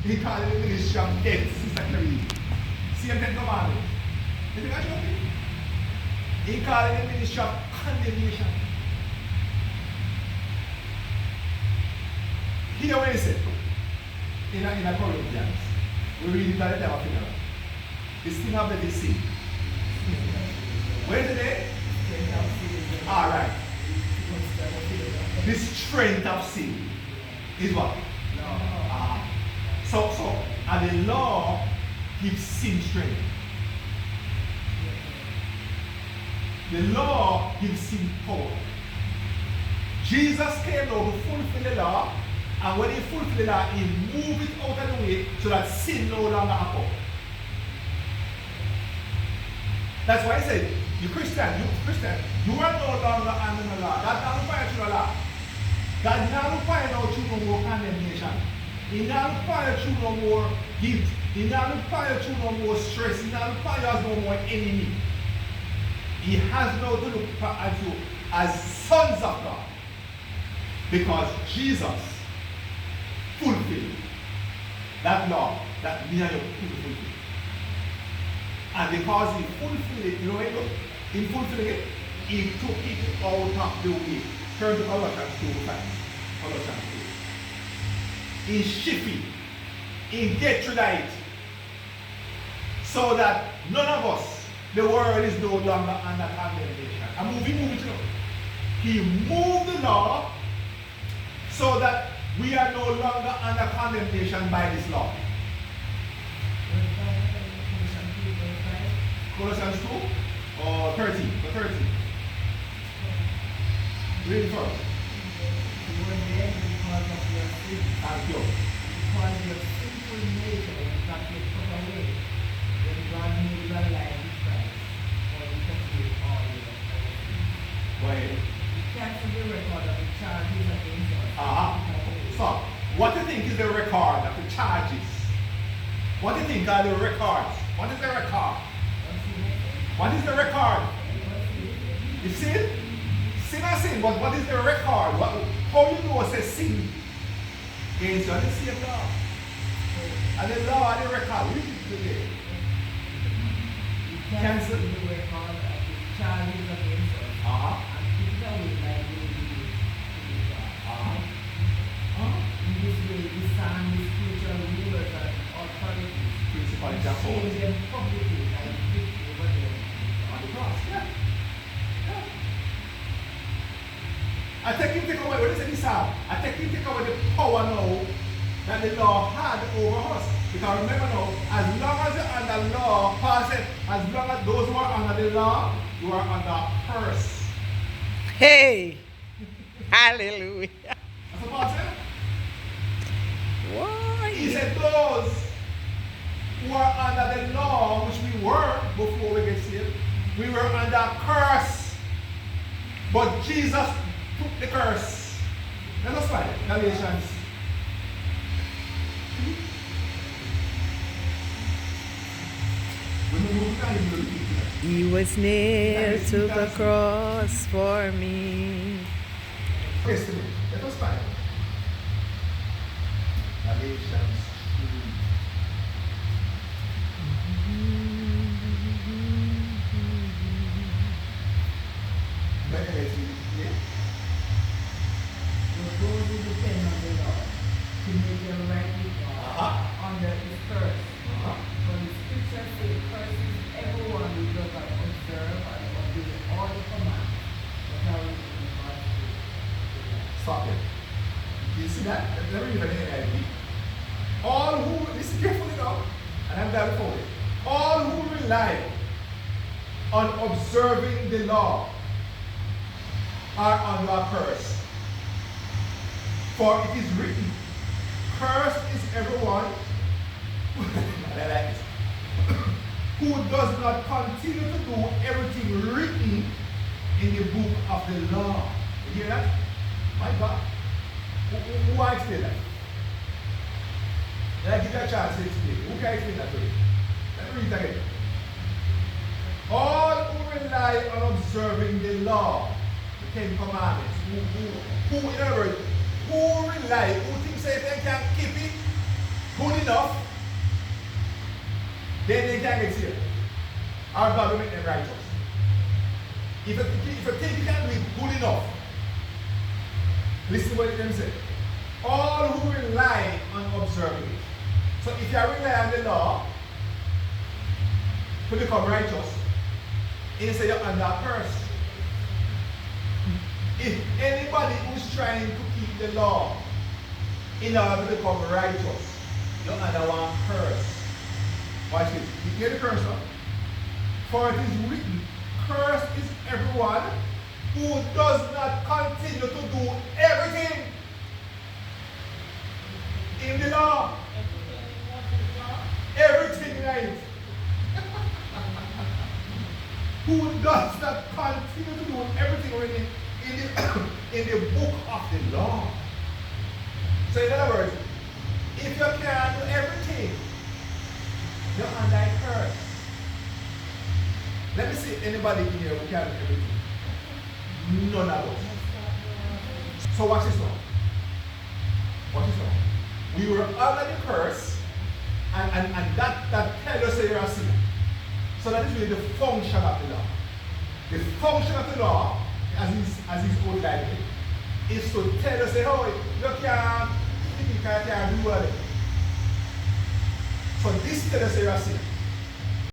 He called it the ministry of death, Sister Clarice. Same Ten Commandments. You think I joking? He called it the ministry of condemnation. Hear what he said in a Corinthians. We read it at the time of funeral. The sting of the deceit. Where is it there? Alright. The strength of sin is what? So, and the law gives sin strength. The law gives sin power. Jesus came now to fulfill the law, and when he fulfilled the law, he moved it out of the way so that sin no longer happens. That's why he said, you Christian, you are no longer under the law. God not require you the law. God not require you no more condemnation. He not require you no more guilt. He not require you no more stress. He not require us no more enemy. He has now to look at you as sons of God. Because Jesus fulfilled that law that me and you couldn't fulfill. And because he fulfilled it, you know what? In fulfilling it, he took it out of the way. Turn to Colossians 2:5. Colossians 2. He shifted. He get rid of it. So that none of us, the world is no longer under condemnation. And move it now. He moved the law so that we are no longer under condemnation by this law. Colossians 2 or 30? Or 30? Read it first. You were dead because of your sin. Thank you. Because your sinful nature was not yet put away. When God made you alive with Christ, for you can do all your sins. Go ahead. You cancel the record of the charges against us. So, what do you think is the record of the charges? What do you think are the records? What is the record? What is the record? You sin? Sin or sin, but what is the record? How you know it says sin? Against you, the same law. And the law and the record. Read it today. You cancel the record of the charges against us. And keep it away like we do to God. In this way, disarm the spiritual rulers and authorities. Principalities of Shame them publicly and victory over them on the cross. Yeah. I take away, what is it, Psalm? I take away the power now that the law had over us. Because remember now, as long as you're under law, Paul said, as long as those who are under the law, you are under curse. Hey! Hallelujah. That's what Paul said. Why? He said those who are under the law, which we were before we get saved, we were under curse. But Jesus took the curse. Let us find it. Galatians. He was nailed to the cross for me. Testament. Let us find it. Galatians 3. Let me see. Those who depend on the Lord to make them right with God under his curse. For the scripture says, curses everyone who does not observe and obey all the commands that are written in God's word. Stop it. You see that? Let me read the NIV. All who, listen carefully now, and I'm glad for it. All who rely on observing the law are under a curse. For it is written, cursed is everyone I like this, who does not continue to do everything written in the book of the law. You hear that? My God. Who I explain that? Let I give you a chance to explain. Who can explain that to you? Let me read it again. All who rely on observing the law, the Ten Commandments, who in other words, who rely, who thinks that they can keep it, who did enough, then they can get saved. Our God will make them righteous. If you think you can do it good enough, listen to what them say. All who rely on observing it. So if you rely on the law to become righteous, instead you're under a curse. If anybody who's trying to keep the law in order to become righteous, you're under one curse. Watch this. You hear the curse now? For it is written, cursed is everyone who does not continue to do everything in the law. Everything right. Who does not continue to do everything written in the book of the law. So in other words, if you can't do everything, you're under a curse. Let me see anybody in here who can do everything. None of us. So watch this now. Watch this now. We were under the curse, and that tells us that you're a sinner. So that is really the function of the law. The function of the law, as his own language, is to tell us that, oh, you can't do it. So this tells us that you're a sinner.